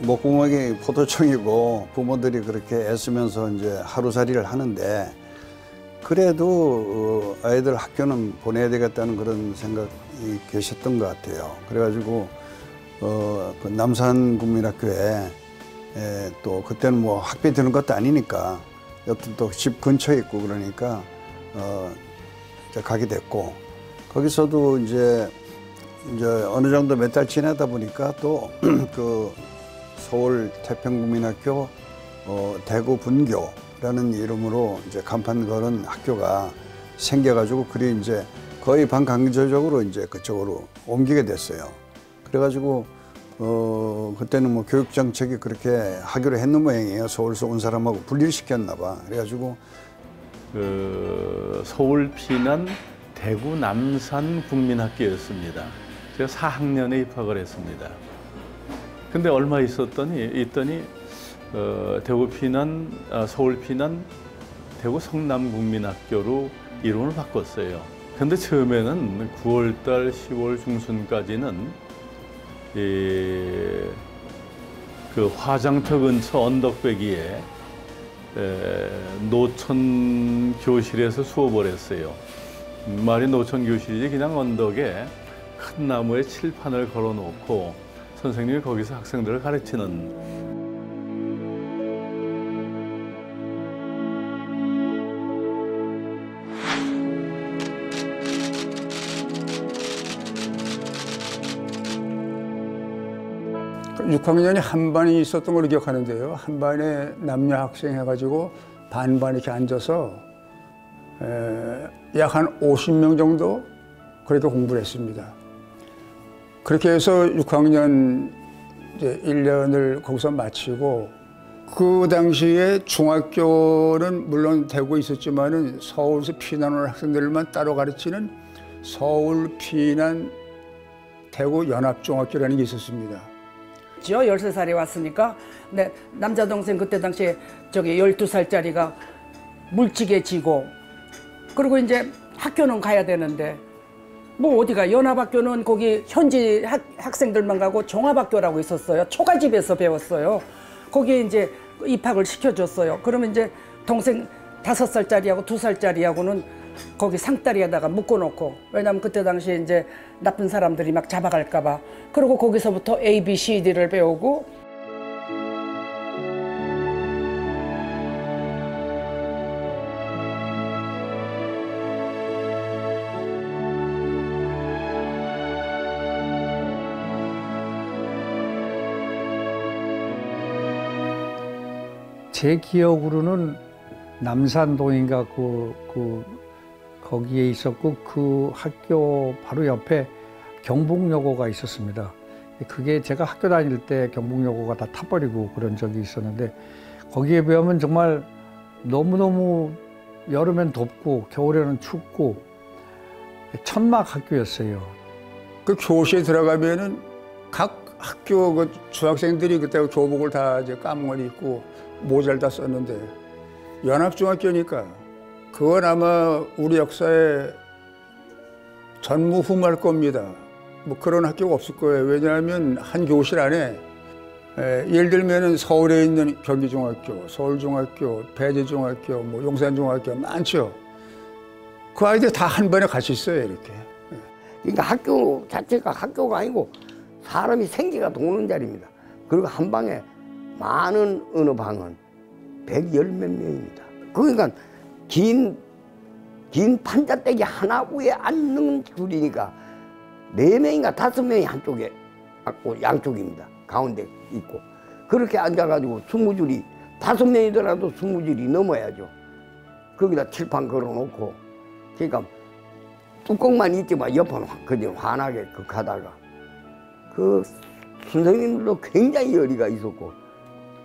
목구멍이 포도청이고 부모들이 그렇게 애쓰면서 이제 하루살이를 하는데 그래도 아이들 학교는 보내야 되겠다는 그런 생각이 계셨던 것 같아요. 그래가지고 그 남산국민학교에 또 그때는 뭐 학비 드는 것도 아니니까 여튼 또 집 근처에 있고 그러니까 이제 가게 됐고 거기서도 이제 어느 정도 몇 달 지내다 보니까 또 그 서울 태평국민학교 대구 분교라는 이름으로 이제 간판 걸은 학교가 생겨가지고 그리 이제 거의 반강제적으로 이제 그쪽으로 옮기게 됐어요. 그래가지고 그때는 뭐 교육 정책이 그렇게 하기로 했는 모양이에요. 서울서 온 사람하고 분리를 시켰나 봐. 그래가지고 그 서울 피난 대구 남산 국민학교였습니다. 제가 4학년에 입학을 했습니다. 근데 얼마 있더니 대구 피난, 서울 피난 대구 성남국민학교로 이름을 바꿨어요. 근데 처음에는 9월달 10월 중순까지는 그 화장터 근처 언덕배기에 노천 교실에서 수업을 했어요. 말이 노천 교실이지 그냥 언덕에 큰 나무에 칠판을 걸어놓고 선생님이 거기서 학생들을 가르치는. 6학년이 한 반이 있었던 걸로 기억하는데요. 한 반에 남녀 학생 해가지고 반반 이렇게 앉아서 약 한 50명 정도 그렇게 공부를 했습니다. 그렇게 해서 6학년 이제 1년을 거기서 마치고 그 당시에 중학교는 물론 대구에 있었지만은 서울에서 피난 온 학생들만 따로 가르치는 서울 피난 대구 연합중학교라는 게 있었습니다. 13살에 왔으니까 내 남자 동생 그때 당시에 저기 12살짜리가 물찌개 지고 그리고 이제 학교는 가야 되는데 뭐 어디가 연합학교는 거기 현지 학생들만 가고 종합학교라고 있었어요. 초가집에서 배웠어요. 거기에 이제 입학을 시켜줬어요. 그러면 이제 동생 5살짜리하고 2살짜리하고는 거기 상다리에다가 묶어놓고 왜냐면 그때 당시에 이제 나쁜 사람들이 막 잡아갈까 봐 그리고 거기서부터 A, B, C, D를 배우고 제 기억으로는 남산동인가 거기에 있었고 그 학교 바로 옆에 경복여고가 있었습니다. 그게 제가 학교 다닐 때 경복여고가 다 타버리고 그런 적이 있었는데 거기에 비하면 정말 너무너무 여름엔 덥고 겨울에는 춥고 천막 학교였어요. 그 교실에 들어가면은 각 학교 그 중학생들이 그때 교복을 다 이제 까먹을 입고 모자를 다 썼는데 연합중학교니까 그건 아마 우리 역사에 전무후무할 겁니다. 뭐 그런 학교가 없을 거예요. 왜냐하면 한 교실 안에 예를 들면은 서울에 있는 경기중학교, 서울중학교, 배재중학교, 뭐 용산중학교 많죠. 그 아이들 다 한 번에 같이 있어요, 이렇게. 그러니까 학교 자체가 학교가 아니고 사람이 생기가 도는 자리입니다. 그리고 한 방에 많은 어느 방은 110몇 명입니다. 그러니까 긴 판자떼기 하나 위에 앉는 줄이니까 4명인가 5명이 한쪽에 앉고 양쪽입니다. 가운데 있고 그렇게 앉아가지고 20줄이 5명이더라도 20줄이 넘어야죠. 거기다 칠판 걸어놓고 그러니까 뚜껑만 있지만 옆은 그냥 환하게 극하다가 그 선생님들도 굉장히 열의가 있었고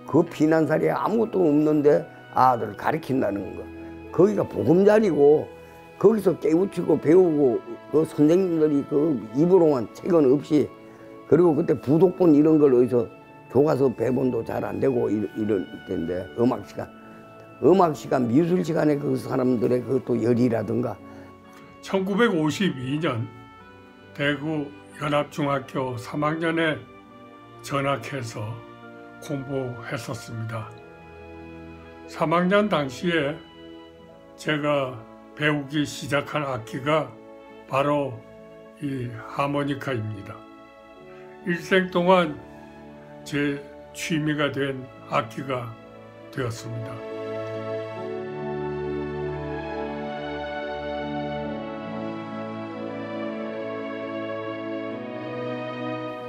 그 피난사리에 아무것도 없는데 아들을 가르친다는 거 거기가 보금자리고 거기서 깨우치고 배우고 그 선생님들이 그 입으로만 책은 없이 그리고 그때 부독본 이런 걸 어디서 교과서 배분도 잘 안 되고 이럴 텐데 음악 시간 미술 시간에 그 사람들의 그 또 열의라든가 1952년 대구 연합중학교 3학년에 전학해서 공부했었습니다. 3학년 당시에 제가 배우기 시작한 악기가 바로 이 하모니카입니다. 일생 동안 제 취미가 된 악기가 되었습니다.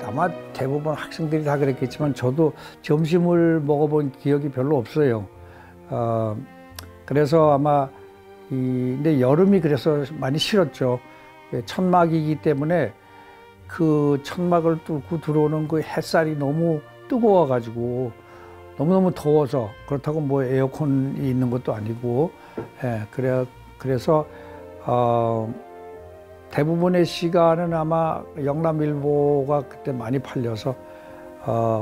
아마 대부분 학생들이 다 그랬겠지만 저도 점심을 먹어본 기억이 별로 없어요. 그래서 아마 근데 여름이 그래서 많이 싫었죠. 천막이기 때문에 그 천막을 뚫고 들어오는 그 햇살이 너무 뜨거워가지고 너무너무 더워서, 그렇다고 뭐 에어컨이 있는 것도 아니고, 그래서 대부분의 시간은 아마 영남일보가 그때 많이 팔려서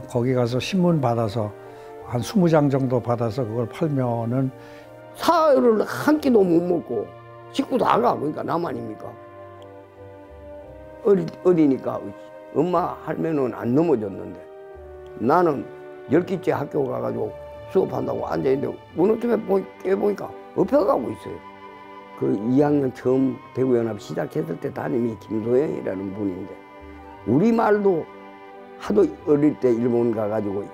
거기 가서 신문 받아서 한 20장 정도 받아서 그걸 팔면은 사흘을 한 끼도 못 먹고 식구 다 가. 그러니까 남 아닙니까? 어리니까 엄마 할매는 안 넘어졌는데 나는 10끼째 학교 가가지고 수업한다고 앉아있는데 어느 틈에 깨보니까 엎혀가고 있어요. 그 2학년 처음 대구연합 시작했을 때 담임이 김소영이라는 분인데 우리말도 하도 어릴 때 일본 가가지고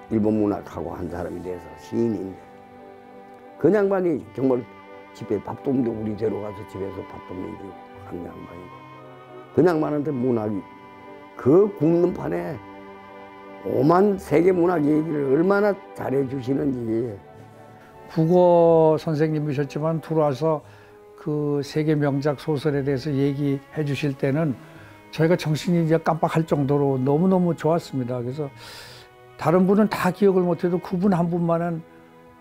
일본 문학하고 한 사람이 돼서 시인인데 그 양반이 정말 집에 밥도 우리 데려가서 집에서 밥도 먹이고 한 양반이고 그 양반한테 문학이 그 굽는 판에 오만 세계 문학 얘기를 얼마나 잘해주시는지. 국어 선생님이셨지만 들어와서 그 세계 명작 소설에 대해서 얘기해 주실 때는 저희가 정신이 이제 깜빡할 정도로 너무너무 좋았습니다. 그래서 다른 분은 다 기억을 못해도 그분 한 분만은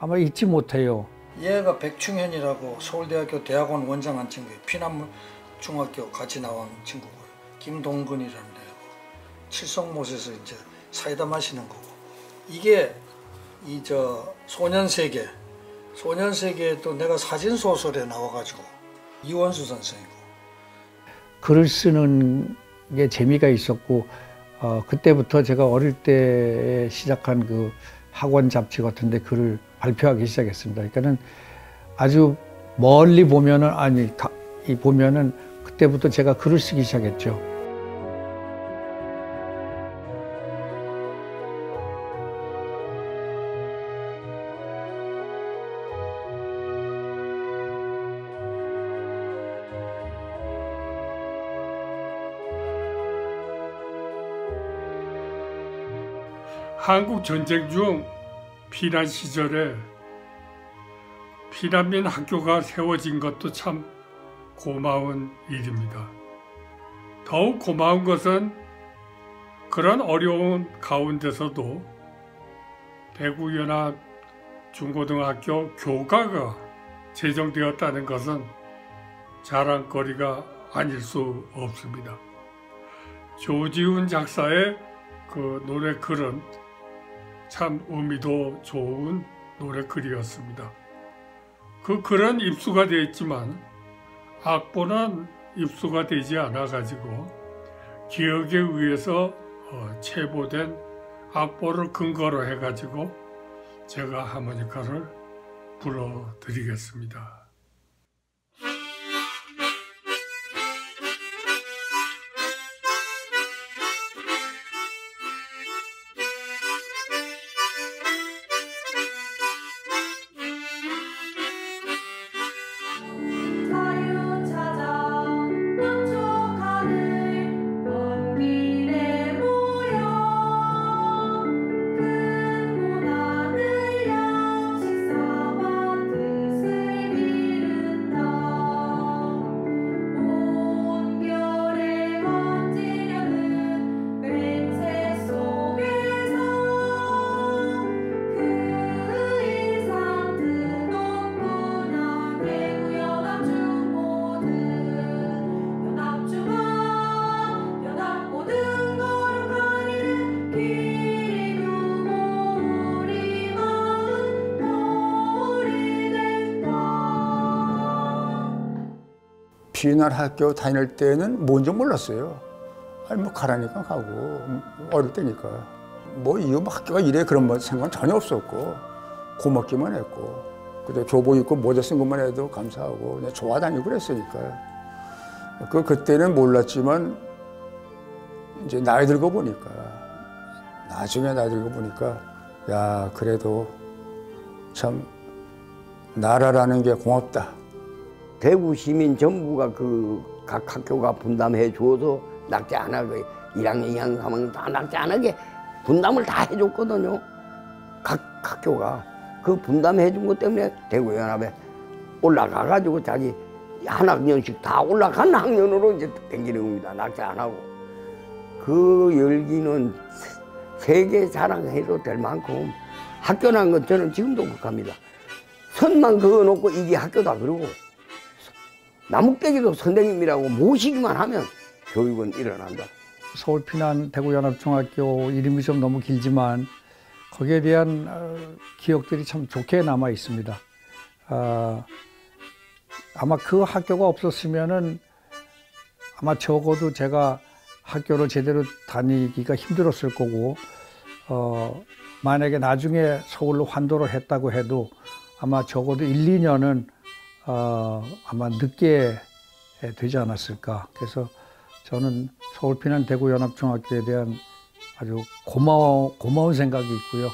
아마 잊지 못해요. 얘가 백충현이라고 서울대학교 대학원 원장한 친구예요. 피난문 중학교 같이 나온 친구고요. 김동근이라는 애고 칠성못에서 이제 사이다 마시는 거고. 이게 소년세계도 내가 사진 소설에 나와가지고 이원수 선생이고. 글을 쓰는 게 재미가 있었고 그때부터 제가 어릴 때 시작한 그 학원 잡지 같은데 글을 발표하기 시작했습니다. 그러니까는 아주 멀리 보면은 보면은 그때부터 제가 글을 쓰기 시작했죠. 한국 전쟁 중 피난 시절에 피난민 학교가 세워진 것도 참 고마운 일입니다. 더욱 고마운 것은 그런 어려운 가운데서도 대구연합 중고등학교 교가가 제정되었다는 것은 자랑거리가 아닐 수 없습니다. 조지훈 작사의 그 노래 글은 참 의미도 좋은 노래 글이었습니다. 그 글은 입수가 되어 있지만 악보는 입수가 되지 않아 가지고 기억에 의해서 체보된 악보를 근거로 해 가지고 제가 하모니카를 불러드리겠습니다. 피난 학교 다닐 때는 뭔지 몰랐어요. 아니 뭐 가라니까 가고 어릴 때니까. 뭐 이거 학교가 이래 그런 뭐 생각은 전혀 없었고 고맙기만 했고 그때 교복 입고 모자 쓴 것만 해도 감사하고 그냥 좋아 다니고 그랬으니까요. 그때는 몰랐지만 이제 나이 들고 보니까 나중에 나이 들고 보니까 야 그래도 참 나라라는 게 고맙다. 대구 시민 전부가 그 각 학교가 분담해 줘서 낙제 안 하고 1학년, 2학년, 3학년 다 낙제 안 하게 분담을 다 해줬거든요. 각 학교가 그 분담해 준 것 때문에 대구연합에 올라가가지고 자기 한 학년씩 다 올라간 학년으로 이제 댕기는 겁니다. 낙제 안 하고. 그 열기는 세계 자랑해도 될 만큼 학교라는 건 저는 지금도 그렇습니다. 선만 그어놓고 이게 학교다 그러고 나뭇깨기도 선생님이라고 모시기만 하면 교육은 일어난다. 서울 피난 대구연합중학교 이름이 좀 너무 길지만 거기에 대한 기억들이 참 좋게 남아 있습니다. 아마 그 학교가 없었으면은 아마 적어도 제가 학교를 제대로 다니기가 힘들었을 거고 만약에 나중에 서울로 환도를 했다고 해도 아마 적어도 1, 2년은 아마 늦게 되지 않았을까. 그래서 저는 서울 피난 대구연합중학교에 대한 아주 고마운 생각이 있고요.